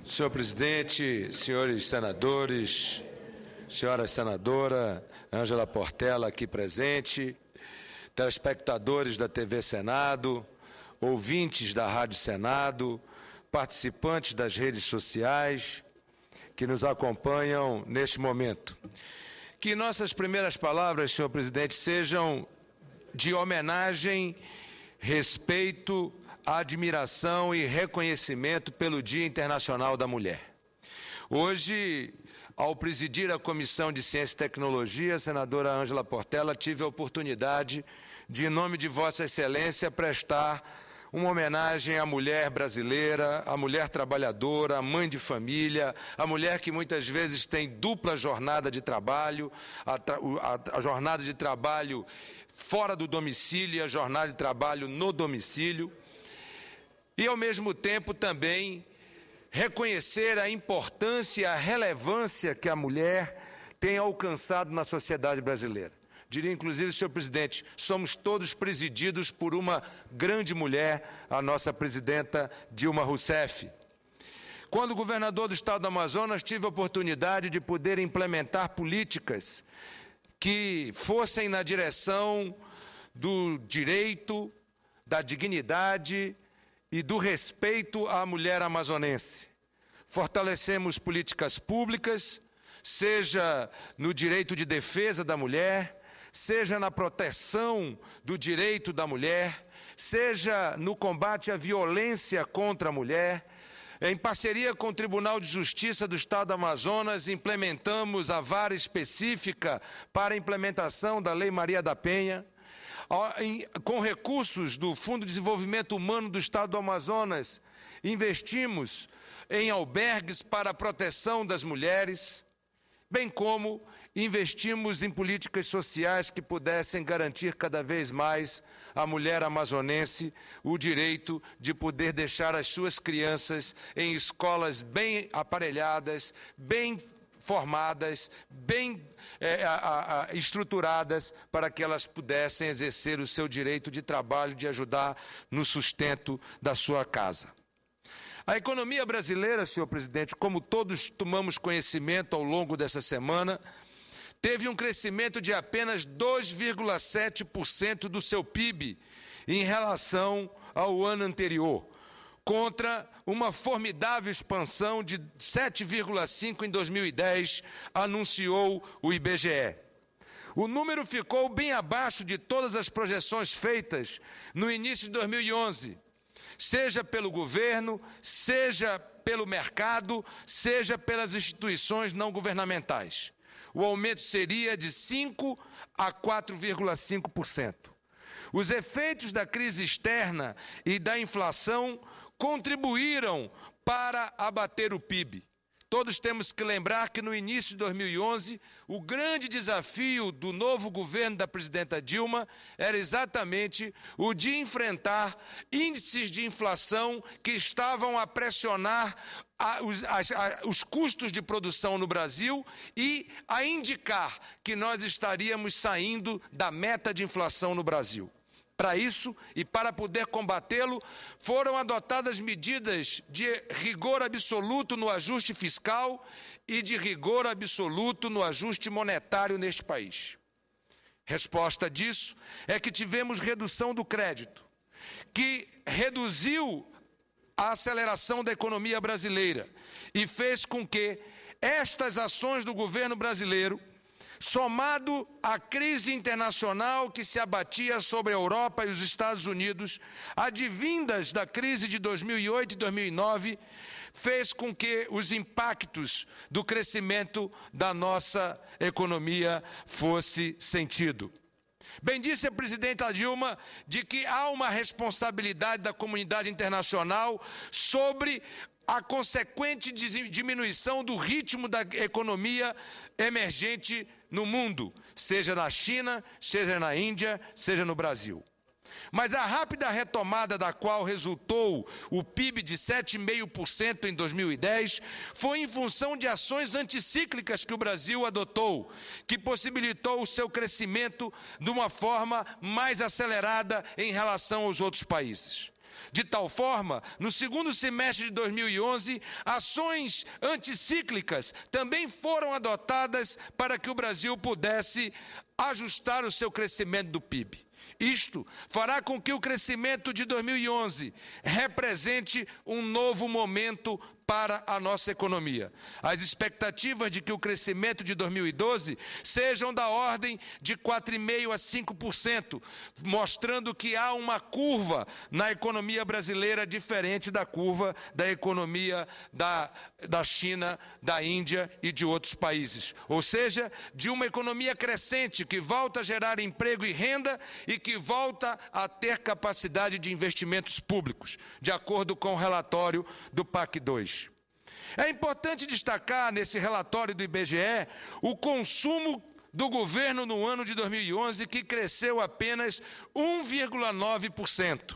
Senhor presidente, senhores senadores, senhora senadora Ângela Portela aqui presente, telespectadores da TV Senado, ouvintes da Rádio Senado, participantes das redes sociais que nos acompanham neste momento. Que nossas primeiras palavras, senhor presidente, sejam de homenagem, respeito, admiração e reconhecimento pelo Dia Internacional da Mulher. Hoje, ao presidir a Comissão de Ciência e Tecnologia, a senadora Ângela Portela, tive a oportunidade de, em nome de Vossa Excelência, prestar uma homenagem à mulher brasileira, à mulher trabalhadora, à mãe de família, à mulher que muitas vezes tem dupla jornada de trabalho, a jornada de trabalho fora do domicílio e a jornada de trabalho no domicílio. E, ao mesmo tempo, também reconhecer a importância e a relevância que a mulher tem alcançado na sociedade brasileira. Diria, inclusive, senhor presidente, somos todos presididos por uma grande mulher, a nossa presidenta Dilma Rousseff. Quando governador do estado do Amazonas, tive a oportunidade de poder implementar políticas que fossem na direção do direito, da dignidade e do respeito à mulher amazonense. Fortalecemos políticas públicas, seja no direito de defesa da mulher, seja na proteção do direito da mulher, seja no combate à violência contra a mulher. Em parceria com o Tribunal de Justiça do Estado do Amazonas, implementamos a vara específica para a implementação da Lei Maria da Penha. Com recursos do Fundo de Desenvolvimento Humano do Estado do Amazonas, investimos em albergues para a proteção das mulheres, bem como investimos em políticas sociais que pudessem garantir cada vez mais à mulher amazonense o direito de poder deixar as suas crianças em escolas bem aparelhadas, bem formadas, bem estruturadas, para que elas pudessem exercer o seu direito de trabalho, de ajudar no sustento da sua casa. A economia brasileira, senhor presidente, como todos tomamos conhecimento ao longo dessa semana, teve um crescimento de apenas 2,7% do seu PIB em relação ao ano anterior, contra uma formidável expansão de 7,5% em 2010, anunciou o IBGE. O número ficou bem abaixo de todas as projeções feitas no início de 2011, seja pelo governo, seja pelo mercado, seja pelas instituições não governamentais. O aumento seria de 5% a 4,5%. Os efeitos da crise externa e da inflação contribuíram para abater o PIB. Todos temos que lembrar que no início de 2011, o grande desafio do novo governo da presidenta Dilma era exatamente o de enfrentar índices de inflação que estavam a pressionar os custos de produção no Brasil e a indicar que nós estaríamos saindo da meta de inflação no Brasil. Para isso, e para poder combatê-lo, foram adotadas medidas de rigor absoluto no ajuste fiscal e de rigor absoluto no ajuste monetário neste país. Resposta disso é que tivemos redução do crédito, que reduziu a aceleração da economia brasileira e fez com que estas ações do governo brasileiro, somado à crise internacional que se abatia sobre a Europa e os Estados Unidos, advindas da crise de 2008 e 2009, fez com que os impactos do crescimento da nossa economia fosse sentido. Bem disse a presidenta Dilma de que há uma responsabilidade da comunidade internacional sobre a consequente diminuição do ritmo da economia emergente no mundo, seja na China, seja na Índia, seja no Brasil. Mas a rápida retomada da qual resultou o PIB de 7,5% em 2010 foi em função de ações anticíclicas que o Brasil adotou, que possibilitou o seu crescimento de uma forma mais acelerada em relação aos outros países. De tal forma, no segundo semestre de 2011, ações anticíclicas também foram adotadas para que o Brasil pudesse ajustar o seu crescimento do PIB. Isto fará com que o crescimento de 2011 represente um novo momento para a nossa economia. As expectativas de que o crescimento de 2012 sejam da ordem de 4,5% a 5%, mostrando que há uma curva na economia brasileira diferente da curva da economia da China, da Índia e de outros países. Ou seja, de uma economia crescente que volta a gerar emprego e renda e que volta a ter capacidade de investimentos públicos, de acordo com o relatório do PAC 2. É importante destacar nesse relatório do IBGE o consumo do governo no ano de 2011, que cresceu apenas 1,9%.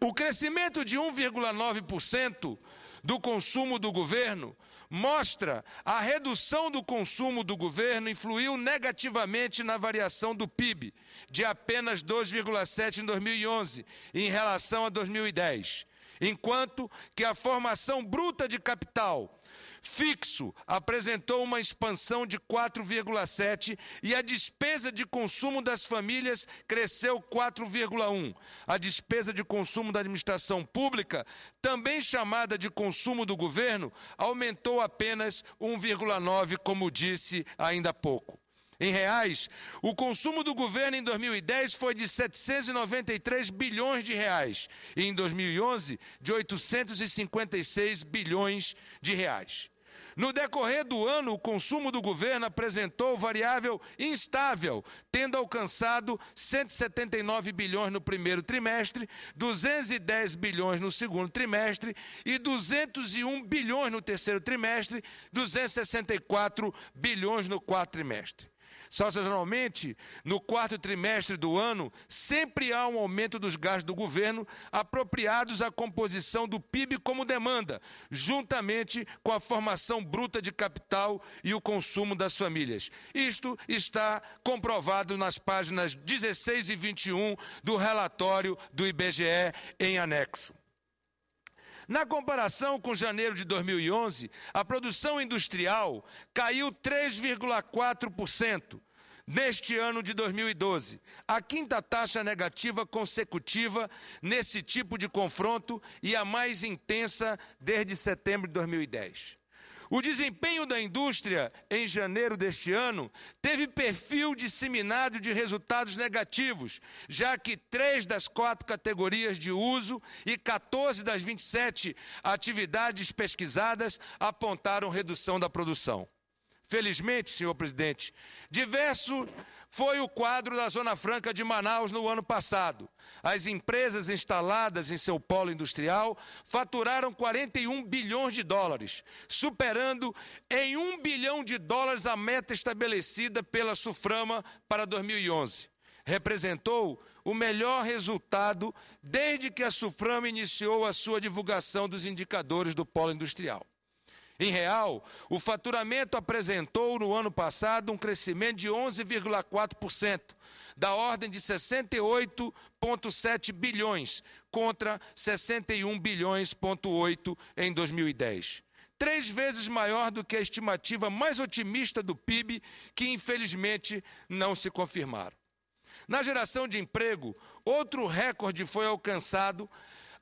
O crescimento de 1,9% do consumo do governo mostra a redução do consumo do governo influiu negativamente na variação do PIB, de apenas 2,7% em 2011, em relação a 2010. Enquanto que a formação bruta de capital fixo apresentou uma expansão de 4,7% e a despesa de consumo das famílias cresceu 4,1%. A despesa de consumo da administração pública, também chamada de consumo do governo, aumentou apenas 1,9%, como disse ainda há pouco. Em reais, o consumo do governo em 2010 foi de 793 bilhões de reais e em 2011 de 856 bilhões de reais. No decorrer do ano, o consumo do governo apresentou variável instável, tendo alcançado 179 bilhões no primeiro trimestre, 210 bilhões no segundo trimestre e 201 bilhões no terceiro trimestre, 264 bilhões no quarto trimestre. Sazonalmente, no quarto trimestre do ano, sempre há um aumento dos gastos do governo apropriados à composição do PIB como demanda, juntamente com a formação bruta de capital e o consumo das famílias. Isto está comprovado nas páginas 16 e 21 do relatório do IBGE em anexo. Na comparação com janeiro de 2011, a produção industrial caiu 3,4% neste ano de 2012, a quinta taxa negativa consecutiva nesse tipo de confronto e a mais intensa desde setembro de 2010. O desempenho da indústria em janeiro deste ano teve perfil disseminado de resultados negativos, já que 3 das 4 categorias de uso e 14 das 27 atividades pesquisadas apontaram redução da produção. Felizmente, senhor presidente, diverso foi o quadro da Zona Franca de Manaus no ano passado. As empresas instaladas em seu polo industrial faturaram 41 bilhões de dólares, superando em 1 bilhão de dólares a meta estabelecida pela SUFRAMA para 2011. Representou o melhor resultado desde que a SUFRAMA iniciou a sua divulgação dos indicadores do polo industrial. Em real, o faturamento apresentou no ano passado um crescimento de 11,4%, da ordem de 68,7 bilhões contra 61,8 bilhões em 2010. 3 vezes maior do que a estimativa mais otimista do PIB, que infelizmente não se confirmaram. Na geração de emprego, outro recorde foi alcançado.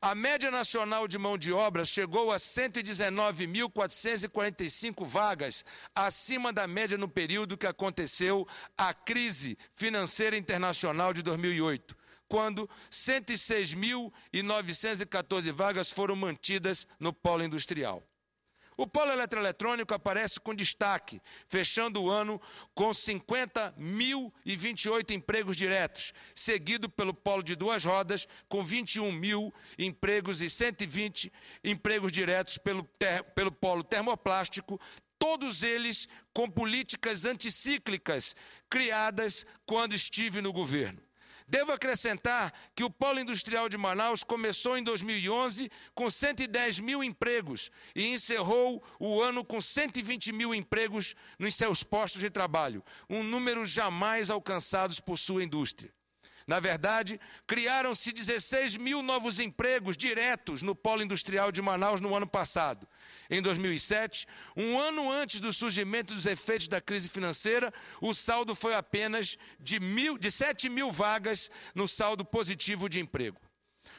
A média nacional de mão de obra chegou a 119.445 vagas, acima da média no período que aconteceu a crise financeira internacional de 2008, quando 106.914 vagas foram mantidas no polo industrial. O polo eletroeletrônico aparece com destaque, fechando o ano com 50.028 empregos diretos, seguido pelo polo de duas rodas, com 21.000 empregos e 120 empregos diretos pelo polo termoplástico, todos eles com políticas anticíclicas criadas quando estive no governo. Devo acrescentar que o Polo Industrial de Manaus começou em 2011 com 110 mil empregos e encerrou o ano com 120 mil empregos nos seus postos de trabalho, um número jamais alcançado por sua indústria. Na verdade, criaram-se 16 mil novos empregos diretos no polo industrial de Manaus no ano passado. Em 2007, um ano antes do surgimento dos efeitos da crise financeira, o saldo foi apenas de 7 mil vagas no saldo positivo de emprego.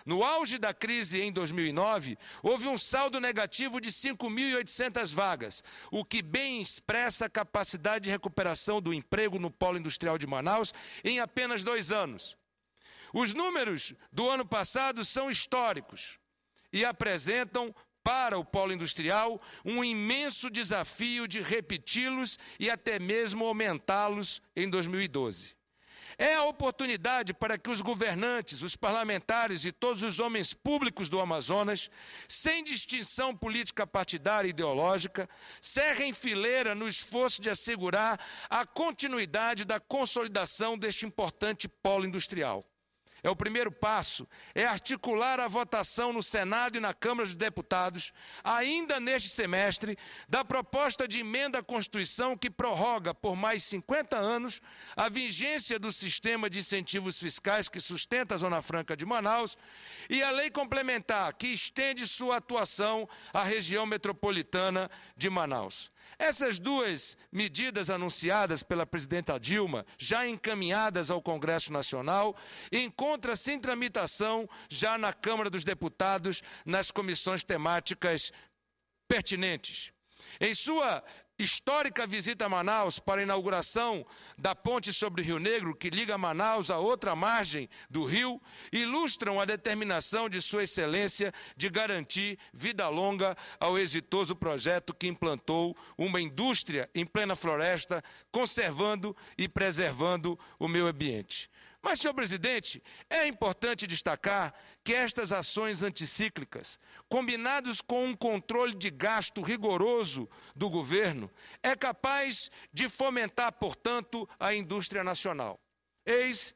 No auge da crise em 2009, houve um saldo negativo de 5.800 vagas, o que bem expressa a capacidade de recuperação do emprego no polo industrial de Manaus em apenas 2 anos. Os números do ano passado são históricos e apresentam para o polo industrial um imenso desafio de repeti-los e até mesmo aumentá-los em 2012. É a oportunidade para que os governantes, os parlamentares e todos os homens públicos do Amazonas, sem distinção política partidária e ideológica, cerrem fileira no esforço de assegurar a continuidade da consolidação deste importante polo industrial. O primeiro passo é articular a votação no Senado e na Câmara dos Deputados, ainda neste semestre, da proposta de emenda à Constituição que prorroga por mais 50 anos a vigência do sistema de incentivos fiscais que sustenta a Zona Franca de Manaus e a lei complementar que estende sua atuação à região metropolitana de Manaus. Essas duas medidas anunciadas pela presidenta Dilma, já encaminhadas ao Congresso Nacional, encontram-se em tramitação já na Câmara dos Deputados, nas comissões temáticas pertinentes. Em sua histórica visita a Manaus para a inauguração da ponte sobre o Rio Negro, que liga Manaus à outra margem do rio, ilustram a determinação de Sua Excelência de garantir vida longa ao exitoso projeto que implantou uma indústria em plena floresta, conservando e preservando o meio ambiente. Mas, senhor presidente, é importante destacar que estas ações anticíclicas, combinadas com um controle de gasto rigoroso do governo, é capaz de fomentar, portanto, a indústria nacional. Eis